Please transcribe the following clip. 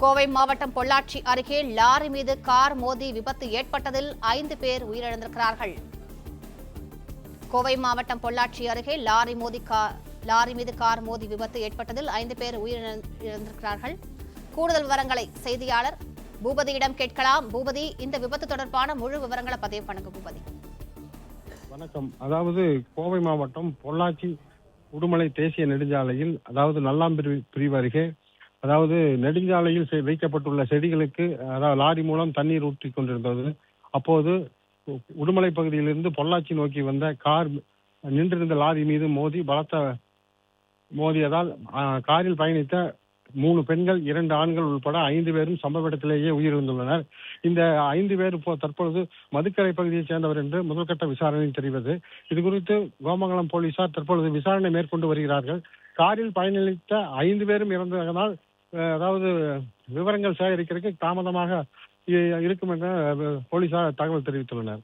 கோவை மாவட்டம் பொள்ளாச்சி அருகே லாரி மீது கார் மோதி விபத்து ஏற்பட்டதில் 5 பேர் உயிரிழந்திருக்கிறார்கள். கோவை மாவட்டம் பொள்ளாச்சி அருகே லாரி மீது கார் மோதி விபத்து ஏற்பட்டதில் 5 பேர் உயிரிழந்திருக்கிறார்கள். கூடுதல் விவரங்களை செய்தியாளர் பூபதியிடம் கேட்கலாம். பூபதி, இந்த விபத்து தொடர்பான முழு விவரங்களை பதிவு பண்ணுங்க. பூபதி, வணக்கம். அதாவது கோவை மாவட்டம் பொள்ளாச்சி உடுமலை தேசிய நெடுஞ்சாலையில், அதாவது நல்லாம்பி பிரிவு அருகே, அதாவது நெடுஞ்சாலையில் வைக்கப்பட்டுள்ள செடிகளுக்கு அதாவது லாரி மூலம் தண்ணீர் ஊற்றி கொண்டிருந்தது. அப்போது உடுமலை பகுதியிலிருந்து பொள்ளாச்சி நோக்கி வந்த கார் நின்றிருந்த லாரி மீது மோதியதால் காரில் பயணித்த 3 பெண்கள் 2 ஆண்கள் உட்பட 5 பேரும் சம்பவ இடத்திலேயே உயிரிழந்துள்ளனர். இந்த 5 பேர் தற்பொழுது மதுக்கரை பகுதியைச் சேர்ந்தவர் என்று முதல்கட்ட விசாரணையில் தெரிவது. இதுகுறித்து கோமங்கலம் போலீசார் தற்பொழுது விசாரணை மேற்கொண்டு வருகிறார்கள். காரில் பயணித்த 5 பேரும் இறந்ததனால் அதாவது விவரங்கள் சேகரிக்கிறதுக்கு தாமதமாக இருக்கும் என போலீசார் தகவல் தெரிவித்துள்ளனர்.